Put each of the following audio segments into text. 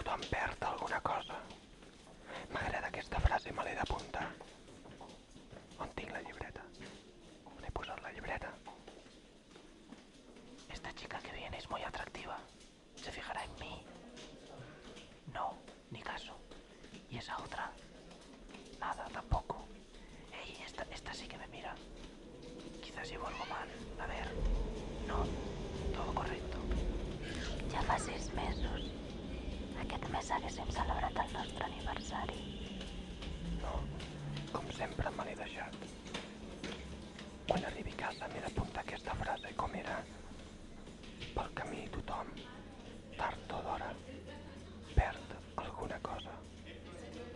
Tothom perd alguna cosa. M'agrada aquesta frase, me l'he d'apuntar. On tinc la llibreta? On he posat la llibreta? Esta chica que viene es muy atractiva. ¿Se fijará en mí? No, ni caso. ¿Y esa otra? Nada, tampoco. Ey, esta sí que me mira. Quizás llevo algo mal. A ver. No, todo correcto. Ja fa 6 mesos. Aquest mes haguéssim celebrat el nostre aniversari. No, com sempre me l'he deixat. Quan arribi a casa m'he d'apuntar aquesta frase com era. Pel camí tothom, tard o d'hora, perd alguna cosa.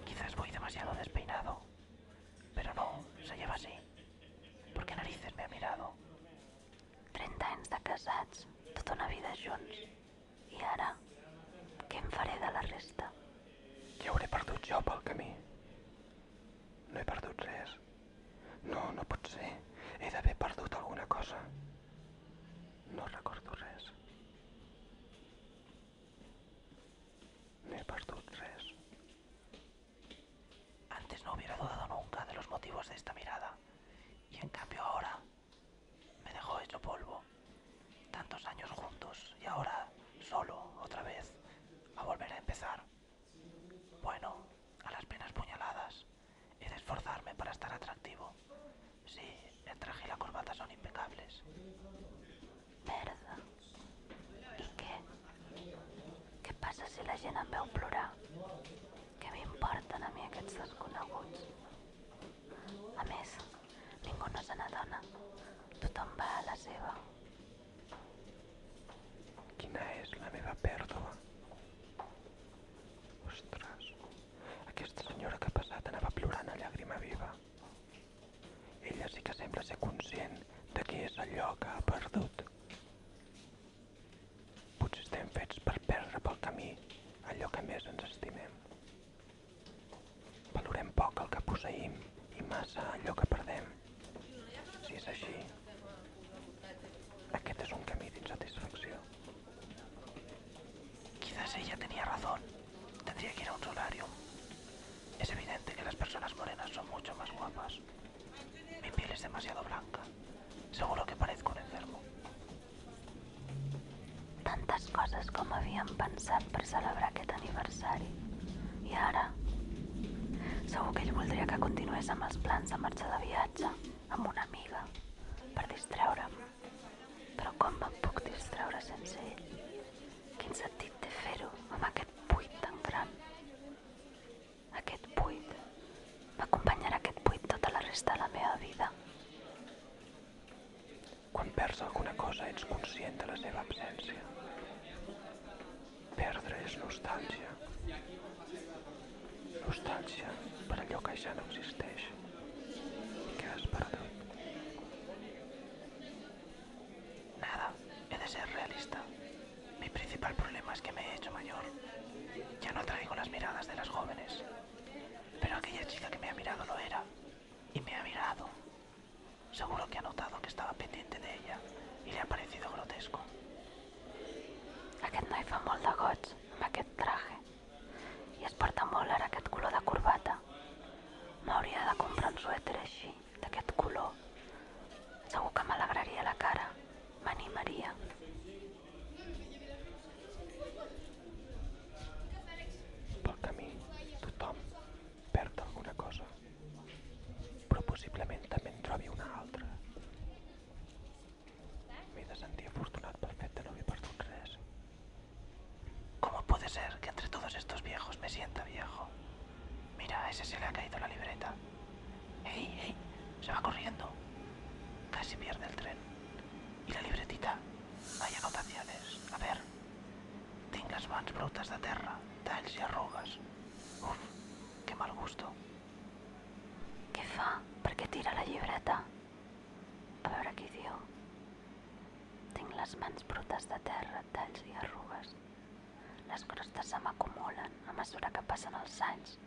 Quizás voy demasiado despeinado. Pero no, se lleva así. ¿Por qué narices me ha mirado? 30 anys de casats, tota una vida junts. I ara, què em faré de la resta? Què hauré perdut jo pel camí? No he perdut res. No, no pot ser. He d'haver perdut alguna cosa. No recordo res. No he perdut res. Antes no hubiera dudado nunca de los motivos de esta mirada. Y en cambio ahora me dejó hecho polvo. Tantos años juntos y ahora solo, otra vez, a volver a empezar. Bueno, a las penas puñaladas. He de esforzarme para estar atractivo. Sí, el traje y la corbata son impecables. Merda. I què? Què passa si la gent em veu plorar? Què m'importen a mi aquests desconeguts? A més, ningú no se n'adona. Tothom va a la seva. Quina és la meva pèrdua? Ostres, aquesta senyora que ha passat anava plorant a llàgrima viva. Ella sí que sembla ser conscient de què és allò que ha perdut. Potser estem fets per perdre pel camí allò que més ens estimem. Valorem poc el que posseïm i massa allò que perdem. Si és així, aquest és un camí d'insatisfacció. Quizás ella tenía razón. Tendría que ir a un solarium. Es evidente que las personas morenas son mucho más guapas. Mi piel es demasiado blanca. Seguro que parezco un enfermo. Tantes coses com havíem pensat per celebrar aquest aniversari. I ara? Segur que ell voldria que continués amb els plans de marxar de viatge, amb una amiga, per distreure'm. Però com me'n puc distreure sense ell? Quin sentit té fer-ho amb aquest buit tan gran? Aquest buit. M'acompanyarà aquest buit tota la resta de la meva vida. Quan perds alguna cosa ets conscient de la seva absència. Perdre és nostàlgia. Nostàlgia per allò que ja no existeix i que has perdut. Nada, he de ser realista. Mi principal problema es que me he hecho mayor. Ya no atraigo las miradas de las jóvenes. Pero aquella chica que me ha mirado lo era. Y me ha mirado. Seguro que ha notado que estaba pendiente de ella y le ha parecido grotesco. Aquest noi fa molt de goig amb aquest traje. I es porta molt ara aquest color de corbata. M'hauria de comprar un suèter així, d'aquest color. Segur que m'alegraria la cara. M'animaria. Pel camí tothom perd alguna cosa, però possiblement també en trobi una altra. M'he de sentir afortunat pel fet de no haver perdut res. ¿Cómo puede ser que entre todos estos viejos me sienta viejo? Mira, a ese se le ha caído la libreta. ¡Ey, ey! Se va corriendo. Casi pierde el tren. ¿Y la libretita? Hay anotaciones. A ver. Tinc les mans brutes de terra, talls i arrugues. Uf, que mal gusto. Què fa? Per què tira la llibreta? A veure què diu. Tinc les mans brutes de terra, talls i arrugues. Les crostes se m'acumulen a mesura que passen els anys,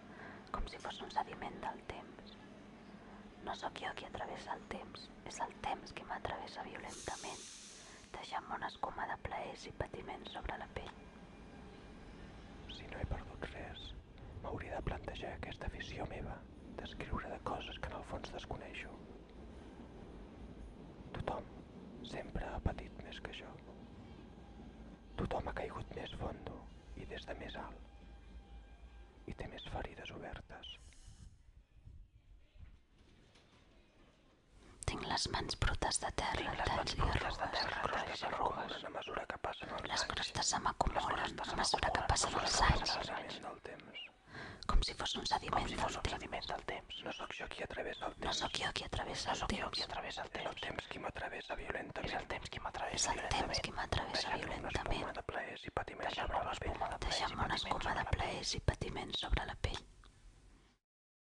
com si fos un sediment del temps. No sóc jo qui travessa el temps, és el temps qui m'atravessa violentament, deixant-me una escuma de plaers i patiments sobre la pell. Si no he perdut res. M'hauria de plantejar aquesta afició meva d'escriure de coses que en el fons desconeixo. Tothom sempre ha patit més que jo. Tothom ha caigut més fondo i des de més alt. I té més ferides obertes. Tinc les mans brutes de terra, talls i arrugues. A mesura que passen els Les anys. crostes se m'acumulen a mesura que passen els anys, Del temps. com si fos un sediment del temps. No sóc jo qui travessa el temps. No sóc jo qui travessa el temps. És el temps qui m'atravessa violentament. És el temps qui És m'atravessa el temps qui m'atravessa violentament, de plaers i patiments sobre la pell. deixant una escuma de plaers i patiments sobre la pell.